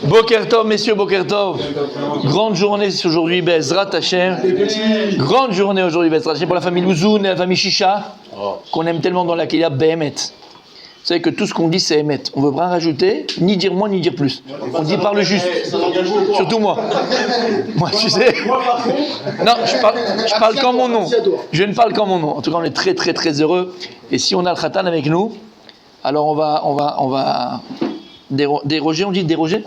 Boker Tov, messieurs, Boker Tov. Grande journée aujourd'hui, Bezrat Hashem. Grande journée aujourd'hui, Bezrat Hashem, pour la famille Louzoun et la famille Shisha, qu'on aime tellement dans laquelle il y a Behemet. Vous savez que tout ce qu'on dit, c'est Emet. On ne veut rien rajouter, ni dire moins, ni dire plus. On dit par le juste. Surtout moi. Moi, tu sais. Non, je parle qu'en mon nom. Je ne parle qu'en mon nom. En tout cas, on est très, très, très heureux. Et si on a le Khatan avec nous, alors on va déroger, on dit déroger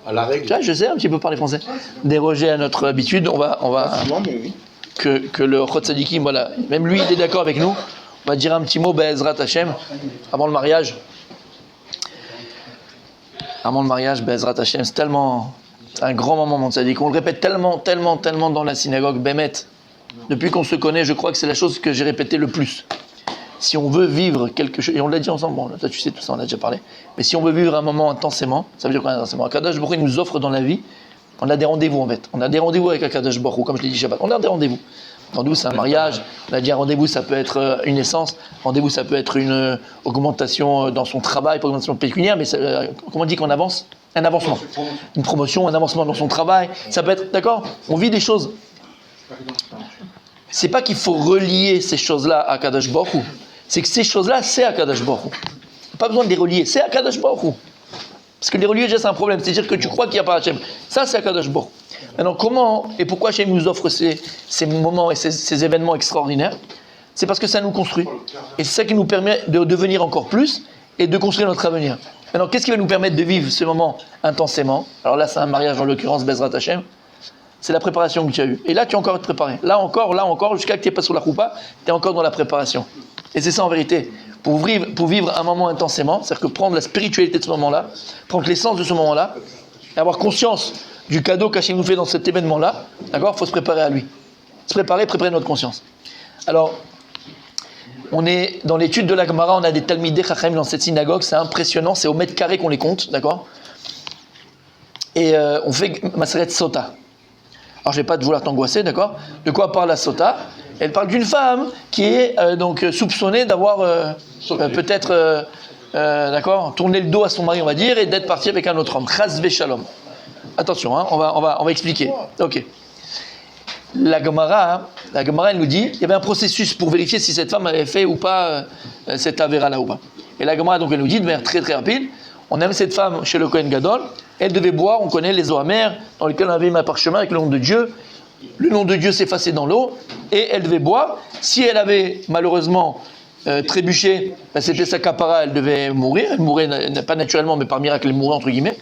à la règle. Tu vois, je sais un petit peu parler français. Déroger à notre habitude. On va que le Chot Sadikim, voilà, même lui, il est d'accord avec nous. On va dire un petit mot, Be'ezrat Hashem, avant le mariage. Avant le mariage, Be'ezrat Hashem, c'est tellement un grand moment, mon tzaddik. On le répète tellement dans la synagogue, Bémet. Depuis qu'on se connaît, je crois que c'est la chose que j'ai répétée le plus. Si on veut vivre quelque chose, et on l'a dit ensemble, bon, toi tu sais tout ça, on a déjà parlé, mais si on veut vivre un moment intensément, ça veut dire quoi intensément? Akadosh Baruch Hu nous offre dans la vie, on a des rendez-vous en fait. On a des rendez-vous avec Akadosh Baruch Hu, comme je l'ai dit Shabbat. On a des rendez-vous. Rendez-vous, c'est un mariage. On a dit un rendez-vous, ça peut être une naissance. Rendez-vous, ça peut être une augmentation dans son travail, pas une augmentation pécuniaire, mais comment on dit qu'on avance? Un avancement. Une promotion, un avancement dans son travail. Ça peut être, d'accord? On vit des choses. C'est pas qu'il faut relier ces choses-là à Akadosh Baruch Hu. C'est que ces choses-là, c'est Akadosh Baruch Hu. Pas besoin de les relier. C'est Akadosh Baruch Hu. Parce que les relier, déjà, c'est un problème. C'est-à-dire que tu crois qu'il n'y a pas Hachem. Ça, c'est Akadosh Baruch Hu. Maintenant, comment et pourquoi Hachem nous offre ces moments et ces événements extraordinaires? C'est parce que ça nous construit. Et c'est ça qui nous permet de devenir encore plus et de construire notre avenir. Maintenant, qu'est-ce qui va nous permettre de vivre ce moment intensément? Alors là, c'est un mariage, en l'occurrence, Bezrat Hashem. C'est la préparation que tu as eue. Et là, tu es encore préparé. Là encore, jusqu'à que tu n'es pas sur la choupa, tu es encore dans la préparation. Et c'est ça en vérité. Pour vivre un moment intensément, c'est-à-dire que prendre la spiritualité de ce moment-là, prendre l'essence de ce moment-là, et avoir conscience du cadeau qu'Hachem nous fait dans cet événement-là, d'accord? Il faut se préparer à lui. Se préparer notre conscience. Alors, on est dans l'étude de la Gemara, on a des Talmidei Chachamim dans cette synagogue, c'est impressionnant, c'est au mètre carré qu'on les compte, d'accord? Et on fait Maseret Sota. Alors, je ne vais pas vouloir t'angoisser, d'accord? De quoi parle la Sota? Elle parle d'une femme qui est donc soupçonnée d'avoir peut-être, d'accord, tourné le dos à son mari, on va dire, et d'être partie avec un autre homme. Chas v'shalom. Attention, hein, on va expliquer. Ok. La Gemara, elle nous dit, il y avait un processus pour vérifier si cette femme avait fait ou pas cette avéra-là ou pas. Et la Gemara, donc, elle nous dit de manière très très rapide, on aime cette femme chez le Kohen Gadol, elle devait boire, on connaît les eaux amères, dans lesquelles on avait mis un parchemin avec le nom de Dieu. Le nom de Dieu s'effaçait dans l'eau, et elle devait boire. Si elle avait malheureusement trébuché, c'était sa capara, elle devait mourir. Elle mourait pas naturellement, mais par miracle, elle mourait entre guillemets.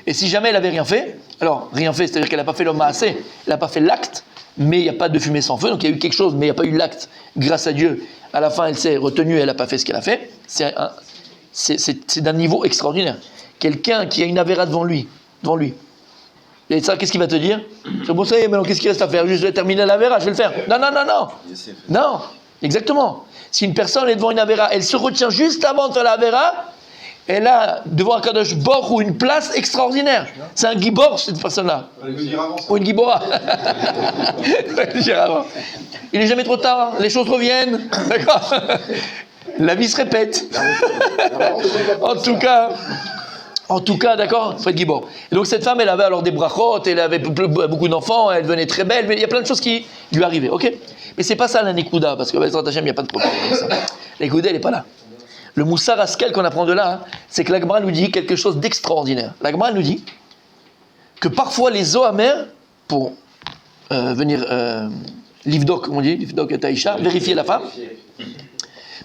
Et si jamais elle avait rien fait, alors rien fait, c'est-à-dire qu'elle n'a pas fait l'homme assez, elle n'a pas fait l'acte, mais il n'y a pas de fumée sans feu, donc il y a eu quelque chose, mais il n'y a pas eu l'acte. Grâce à Dieu, à la fin, elle s'est retenue, elle n'a pas fait ce qu'elle a fait. C'est d'un niveau extraordinaire. Quelqu'un qui a une avéra devant lui. Et ça, qu'est-ce qu'il va te dire? C'est bon, ça y est, maintenant, qu'est-ce qu'il reste à faire? Juste, je vais terminer l'avéra, je vais le faire. Non, exactement. Si une personne est devant une avéra, elle se retient juste avant de faire l'avéra, elle a devant un Kadosh Baruch Hu une place extraordinaire. C'est un gibor, cette personne-là. Ou une gibora. Il n'est jamais trop tard, les choses reviennent. D'accord? La vie se répète. En tout cas, d'accord, il faut être gibor. Et donc cette femme, elle avait alors des brachot, elle avait beaucoup d'enfants, elle devenait très belle, mais il y a plein de choses qui lui arrivaient, ok? Mais c'est pas ça la Nekuda, parce que Bezrat Hashem, il n'y a pas de problème avec ça. La Nekuda, elle n'est pas là. Le Moussar Askel qu'on apprend de là, hein, c'est que la Gemara nous dit quelque chose d'extraordinaire. La Gemara nous dit que parfois les eaux amères, pour venir livdok, comme on dit, livdok et taïcha, vérifier la femme,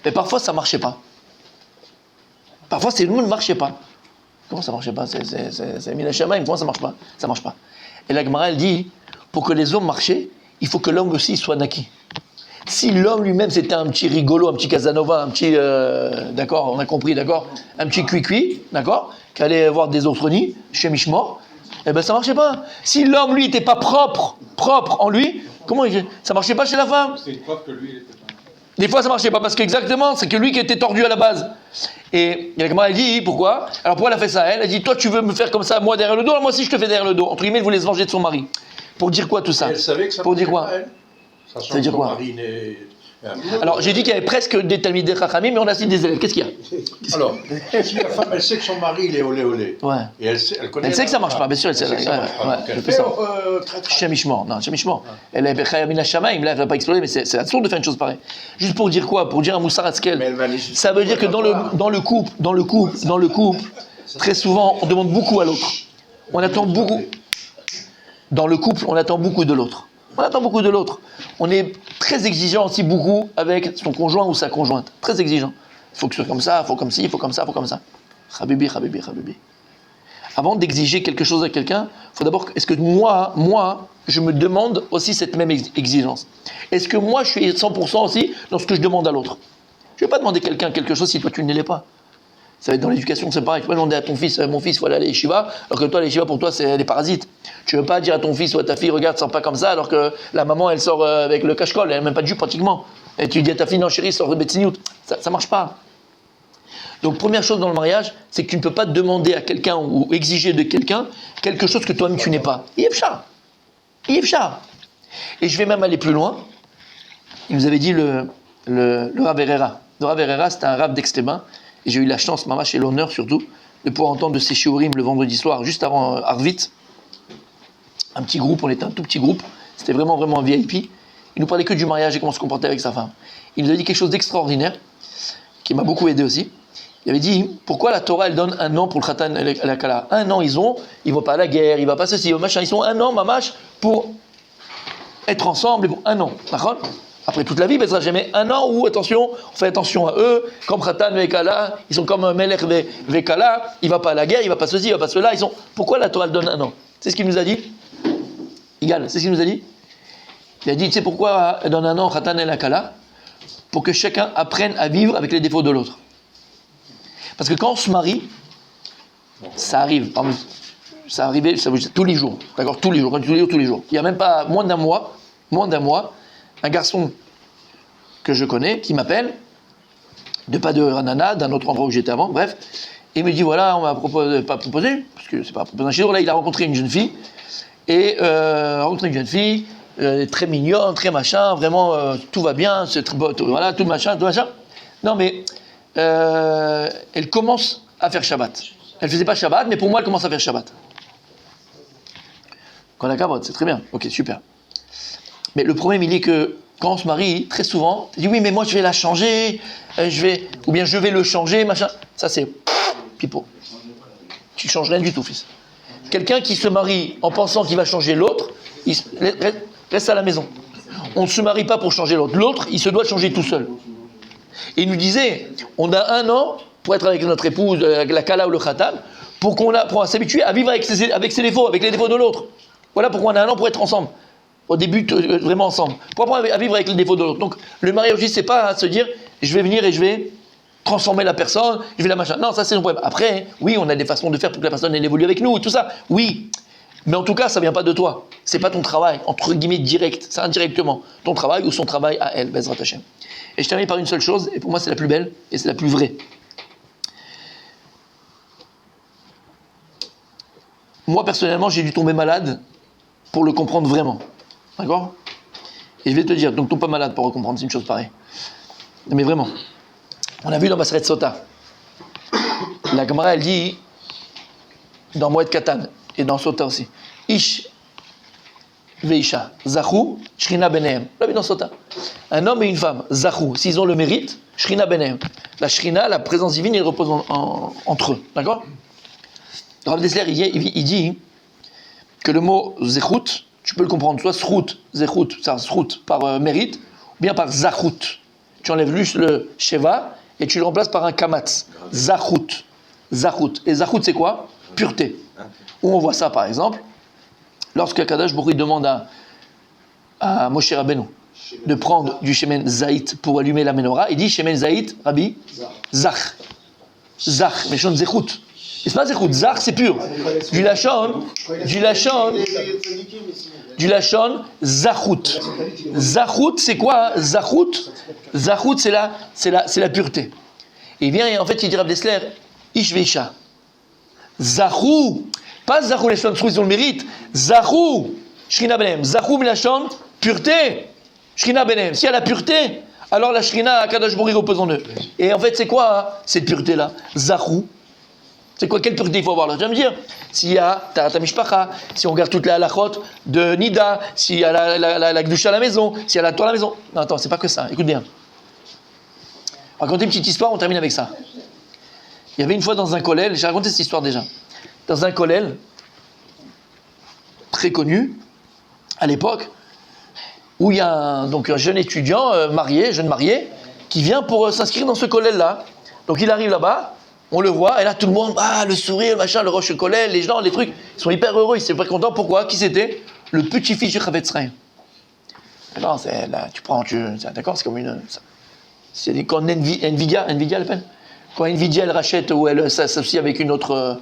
mais parfois ça ne marchait pas. Parfois c'est nous ne marchait pas. Comment ça ne marchait pas? C'est Mina Shamaim, comment ça ne marche pas? Ça ne marche pas. Et la Gemara, elle dit, pour que les hommes marchent, il faut que l'homme aussi soit naki. Si l'homme lui-même c'était un petit rigolo, un petit Casanova, un petit, d'accord, on a compris, d'accord, un petit cuicui, d'accord, qui allait voir des orthronies chez Mishmor, eh ben ça marchait pas. Si l'homme lui n'était pas propre en lui, ça marchait pas chez la femme. C'est une preuve que lui il était pas. Des fois ça marchait pas parce qu'exactement c'est que lui qui était tordu à la base. Et la Gemara elle dit pourquoi? Alors pourquoi elle a fait ça? Elle a dit toi tu veux me faire comme ça moi derrière le dos, alors moi aussi je te fais derrière le dos. Entre guillemets elle voulait se venger de son mari. Pour dire quoi tout ça? Elle savait que ça pour dire quoi? elle. Ça veut dire quoi? Alors, j'ai dit qu'il y avait presque des Talmidei Chachamim, mais on a aussi des élèves. Qu'est-ce qu'il y a? Alors, si la femme, elle sait que son mari, il est olé. Ouais. Et elle connaît. Elle sait que ça marche pas, bien sûr, elle sait. que ça marche pas. Ouais, Donc elle elle fait fait ça. très. Chemishmor, non, Chemishmor. Elle est Bechayamina Shamaim, là, elle va pas exploser, mais c'est absurde de faire une chose pareille. Juste pour dire quoi? Pour dire un Moussar Mais Hatzkel. elle va aller Ça veut dire que dans le couple, très souvent, on demande beaucoup à l'autre. On attend beaucoup. Dans le couple, on attend beaucoup de l'autre. On attend beaucoup de l'autre. On est très exigeant aussi beaucoup avec son conjoint ou sa conjointe. Très exigeant. Il faut que ce soit comme ça, il faut comme ci, il faut comme ça, il faut comme ça. Habibi, Habibi, Habibi. Avant d'exiger quelque chose à quelqu'un, il faut d'abord, est-ce que moi, je me demande aussi cette même exigence? Est-ce que moi, je suis 100% aussi dans ce que je demande à l'autre? Je ne vais pas demander à quelqu'un quelque chose si toi, tu ne l'es pas. Ça va être dans l'éducation, c'est pareil. Tu peux demander à ton fils, mon fils, il faut aller à l'Yeshiva, alors que toi, l'Yeshiva, pour toi, c'est des parasites. Tu ne veux pas dire à ton fils ou à ta fille, regarde, sors pas comme ça, alors que la maman, elle sort avec le cache-colle, elle n'a même pas de jupe pratiquement. Et tu dis à ta fille, non chérie, sors de Betsiniout. Ça ne marche pas. Donc, première chose dans le mariage, c'est que tu ne peux pas demander à quelqu'un ou exiger de quelqu'un quelque chose que toi-même tu n'es pas. Yefcha. Et je vais même aller plus loin. Il nous avait dit le Rav Herrera. Le Rav Herrera, c'était un Rav d'Extéban. Et j'ai eu la chance, Mamash, et l'honneur surtout, de pouvoir entendre de ses shiurim le vendredi soir, juste avant Arvit. Un petit groupe, on était un tout petit groupe. C'était vraiment, vraiment un VIP. Il nous parlait que du mariage et comment se comporter avec sa femme. Il nous a dit quelque chose d'extraordinaire, qui m'a beaucoup aidé aussi. Il avait dit, pourquoi la Torah, elle donne 1 an pour le Khatan et la Kala? 1 an, ils vont pas à la guerre, ils vont pas ceci, machin. Ils sont 1 an, Mamash, pour être ensemble, et pour 1 an. D'accord? Après toute la vie, il ne sera jamais 1 an où, attention, on fait attention à eux, comme Khatan et Kala, ils sont comme Melech et Kala, il ne va pas à la guerre, il ne va pas ceci, il ne va pas cela. Pourquoi la Torah donne 1 an? C'est ce qu'il nous a dit? C'est ce qu'il nous a dit? Il a dit, tu sais pourquoi elle donne 1 an Khatan et la Kala? Pour que chacun apprenne à vivre avec les défauts de l'autre. Parce que quand on se marie, ça arrive. Ça arrive tous les jours. D'accord? Tous les jours. Il n'y a même pas moins d'un mois, un garçon que je connais qui m'appelle, pas de Ranana, d'un autre endroit où j'étais avant, bref, et il me dit voilà, on m'a proposé, parce que c'est pas proposé un chidour, là il a rencontré une jeune fille, très mignonne, très machin, vraiment tout va bien, c'est très beau, voilà, tout machin. Non mais, elle commence à faire Shabbat. Elle faisait pas Shabbat, mais pour moi elle commence à faire Shabbat. Quand la carotte, c'est très bien, ok, super. Mais le problème, il est que quand on se marie, très souvent, tu dis oui, mais moi je vais la changer, ou bien je vais le changer, machin. Ça c'est pipeau. Tu ne changes rien du tout, fils. Quelqu'un qui se marie en pensant qu'il va changer l'autre, il reste à la maison. On ne se marie pas pour changer l'autre. L'autre, il se doit changer tout seul. Et il nous disait, on a 1 an pour être avec notre épouse, la Kala ou le Khatan, pour qu'on s'habitue à vivre avec ses défauts, avec les défauts de l'autre. Voilà pourquoi on a 1 an pour être ensemble. Au début, vraiment ensemble. Pour apprendre à vivre avec les défauts de l'autre. Donc, le mariage aussi, c'est pas se dire, je vais venir et je vais transformer la personne, je vais la machin. Non, ça c'est son problème. Après, oui, on a des façons de faire pour que la personne elle évolue avec nous, tout ça. Oui. Mais en tout cas, ça vient pas de toi. C'est pas ton travail, entre guillemets, direct. C'est indirectement. Ton travail ou son travail à elle, Bezrat Hashem. Et je termine par une seule chose, et pour moi c'est la plus belle, et c'est la plus vraie. Moi, personnellement, j'ai dû tomber malade pour le comprendre vraiment. D'accord? Et je vais te dire, donc tombe pas malade pour comprendre, c'est une chose pareille. Mais vraiment. On a vu dans Maseret Sota. La Gemara, elle dit, dans Moed Katan, et dans Sota aussi, Ish veisha, Zachou, Shrina benehem. On l'a vu dans Sota. Un homme et une femme, Zachou, s'ils ont le mérite, Shrina benehem. La Shrina, la présence divine, elle repose entre eux. D'accord? Rav Dessler, il dit que le mot Zechut, tu peux le comprendre, soit Srout, Zechut, c'est Srout par mérite, ou bien par Zachut. Tu enlèves juste le Sheva et tu le remplaces par un Kamatz. Zachut. Et Zachut, c'est quoi? Pureté. Où on voit ça, par exemple, lorsque Kadosh Baruch Hu demande à Moshe Rabbeinu de prendre du Shemen Zaït pour allumer la menorah, il dit Shemen Zaït, Rabbi, Zach. Zach, mais Shon Zechut. Et c'est pas Zechut, Zach c'est pur. Du Lachon, Zachut. Zachut c'est quoi? Zachut c'est la pureté. Et il vient et en fait il dit Rav Dessler, Ish veisha. Zachou, pas Zachou les Lachon, ils ont le mérite. Zachou, Shrina benem. Zachou Lachon, pureté. Shrina benem. S'il y a la pureté, Alors la Shrina, Akadosh Baruch Hu repose en eux. Et en fait, c'est quoi hein, cette pureté-là? Zachou. C'est quoi, quelle pureté il faut avoir là? Tu vas me dire, s'il y a Tarat Mishpacha, si on regarde toutes les halachot de Nida, s'il y a la Gdusha à la maison, s'il y a la Torah à la maison. Non, attends, c'est pas que ça, écoute bien. On va raconter une petite histoire, on termine avec ça. Il y avait une fois dans un kollel, j'ai raconté cette histoire déjà, dans un kollel, très connu, à l'époque, où il y a un jeune étudiant jeune marié, qui vient pour s'inscrire dans ce kollel-là. Donc il arrive là-bas, on le voit, et là tout le monde, le sourire, le machin, le roche kollel, les gens, les trucs, ils sont hyper heureux, ils sont hyper contents. Pourquoi? Qui c'était? Le petit-fils du Chavetz Chaim. D'accord, d'accord, c'est comme une... C'est quand Nvidia elle fait. Quand Nvidia elle rachète ou elle s'associe avec une autre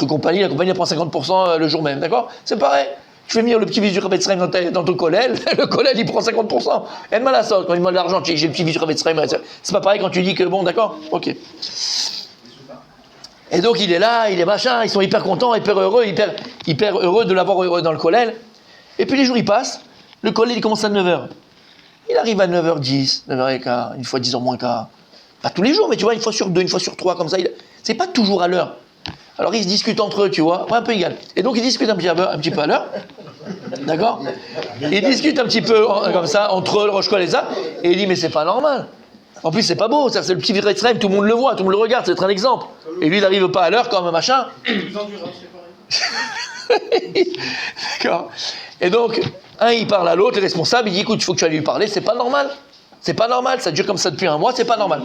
compagnie, la compagnie elle prend 50% le jour même, d'accord? C'est pareil. Tu fais venir le petit fils du Chavetz Chaim dans ton kollel, le kollel il prend 50%. Elle m'a la sorte, quand il demande de l'argent, j'ai le petit fils du Chavetz Chaim, c'est pas pareil quand tu dis que bon, d'accord? Ok. Et donc il est là, il est machin, ils sont hyper contents, hyper heureux de l'avoir dans le kollel. Et puis les jours ils passent, le kollel il commence à 9h. Il arrive à 9h10, 9h15, une fois 10h moins quart. Pas tous les jours, mais tu vois, une fois sur 2, une fois sur 3, comme ça. C'est pas toujours à l'heure. Alors ils se discutent entre eux, tu vois, un peu égal. Et donc ils discutent un petit peu à l'heure. D'accord? Ils discutent un petit peu comme ça, entre eux, le Rosh Kol et ça. Et il dit, mais c'est pas normal. En plus, c'est pas beau, c'est le petit Chavetz Chaim, tout le monde le voit, tout le monde le regarde, c'est un exemple. Et lui, il n'arrive pas à l'heure comme un machin. D'accord. Et donc, il parle à l'autre, le responsable, il dit, écoute, il faut que tu ailles lui parler, c'est pas normal. C'est pas normal, ça dure comme ça depuis un mois, c'est pas normal.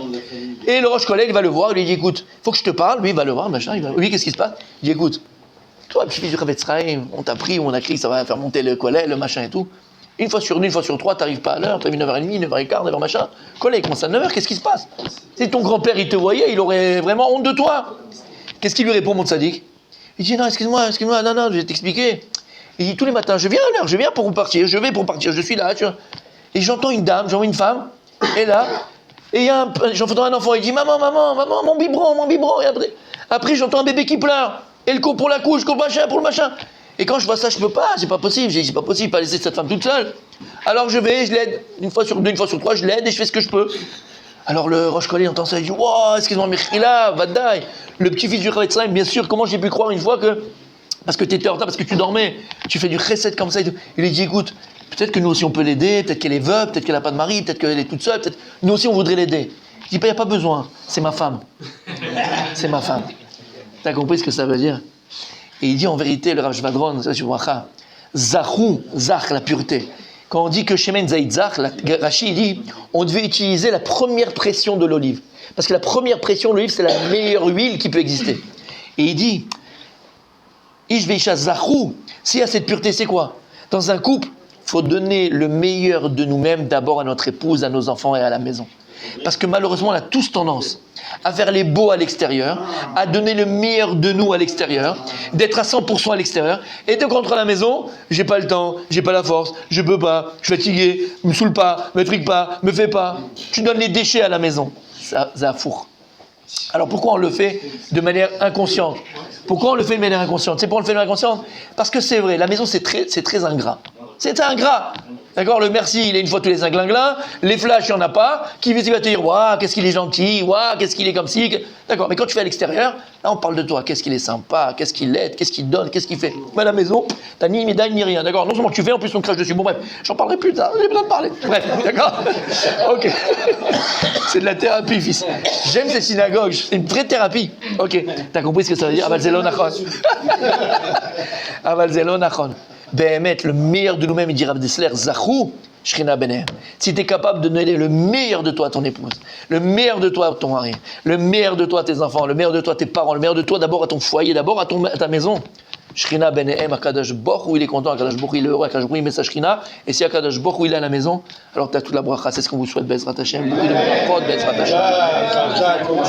Et le Rosh Kollel, il va le voir, il lui dit, écoute, il faut que je te parle, lui, il va le voir, machin, lui, qu'est-ce qui se passe? Il dit, écoute, toi, petit fils du Chavetz Chaim, on t'a pris, on a crié, ça va faire monter le Kollel, le machin et tout. Une fois sur 2, une fois sur 3, t'arrives pas à l'heure, t'as vu 9h30, 9h15, 9h machin. Kollel, il commence à 9h, qu'est-ce qui se passe? Si ton grand-père, il te voyait, il aurait vraiment honte de toi. Qu'est-ce qu'il lui répond, mon tzaddik? Il dit, non, excuse-moi, non, je vais t'expliquer. Il dit, tous les matins, je viens à l'heure, je viens pour partir, je suis là, tu vois. Et j'entends une dame, j'entends une femme, et là, et j'entends un enfant, il dit, maman, mon biberon, et après j'entends un bébé qui pleure, et le cours pour la couche, pour le machin. Et quand je vois ça, je peux pas, c'est pas possible, j'ai dit, c'est pas possible, pas laisser cette femme toute seule. Alors je l'aide, une fois sur 2, une fois sur 3, je l'aide et je fais ce que je peux. Alors le Rosh Kollel entend ça, il dit, wow, excuse-moi, Mechila, Vadaï, le petit-fils du Chavetz Chaim, bien sûr, comment j'ai pu croire une fois que, parce que tu étais en retard, parce que tu dormais, tu fais du chesed comme ça, il lui dit, écoute, peut-être que nous aussi on peut l'aider, peut-être qu'elle est veuve, peut-être qu'elle n'a pas de mari, peut-être qu'elle est toute seule, peut-être, nous aussi on voudrait l'aider. Il dit, il n'y a pas besoin, c'est ma femme. C'est ma femme. T'as compris ce que ça veut dire? Et il dit en vérité, le Rav Shvadron, Zachou, Zach, la pureté. Quand on dit que Shemen Zaïd Zach, Rashi dit, on devait utiliser la première pression de l'olive. Parce que la première pression de l'olive, c'est la meilleure huile qui peut exister. Et il dit, Ishveisha Zachou, s'il y a cette pureté, c'est quoi? Dans un couple, il faut donner le meilleur de nous-mêmes d'abord à notre épouse, à nos enfants et à la maison. Parce que malheureusement, on a tous tendance à faire les beaux à l'extérieur, à donner le meilleur de nous à l'extérieur, d'être à 100% à l'extérieur, et donc rentrer à la maison, j'ai pas le temps, j'ai pas la force, je peux pas, je suis fatigué, me saoule pas, me frique pas, me fais pas. Tu donnes les déchets à la maison. Ça fourre. Alors pourquoi on le fait de manière inconsciente? Pourquoi on le fait de manière inconsciente? C'est pour le faire de manière inconsciente parce que c'est vrai, la maison c'est très ingrat. C'est ingrat. D'accord, le merci, il est une fois tous les inglinglins, les flashs, il n'y en a pas, qui va te dire, waouh, qu'est-ce qu'il est gentil, waouh, qu'est-ce qu'il est comme ci. D'accord, mais quand tu fais à l'extérieur, là on parle de toi, qu'est-ce qu'il est sympa, qu'est-ce qu'il aide, qu'est-ce qu'il donne, qu'est-ce qu'il fait. Mais à la maison, t'as ni médaille ni rien, d'accord. Non seulement tu fais, en plus on crache dessus. Bon bref, j'en parlerai plus tard, j'ai besoin de parler. Bref, d'accord. Ok. C'est de la thérapie, fils. J'aime ces synagogues, c'est une vraie thérapie. Ok, t'as compris ce que ça veut dire? Aval Zelo Nachon. Aval Zelo Nachon. Béhémet, le meilleur de nous-mêmes, il dit Rav Dessler, Zachou, Shrina Bener. Si tu es capable de donner le meilleur de toi à ton épouse, le meilleur de toi à ton mari, le meilleur de toi à tes enfants, le meilleur de toi à tes parents, le meilleur de toi d'abord à ton foyer, d'abord à ta maison, Shrina Benehem, Akadosh Baruch Hu, il est content, Akadosh Baruch Hu, il est heureux, Akadosh Baruch Hu, il met sa Shrina, et si Akadosh Baruch Hu, il est à la maison, alors tu as toute la bracha, c'est ce qu'on vous souhaite, Bezrat Hashem, beaucoup de brachot, Bezrat Hashem.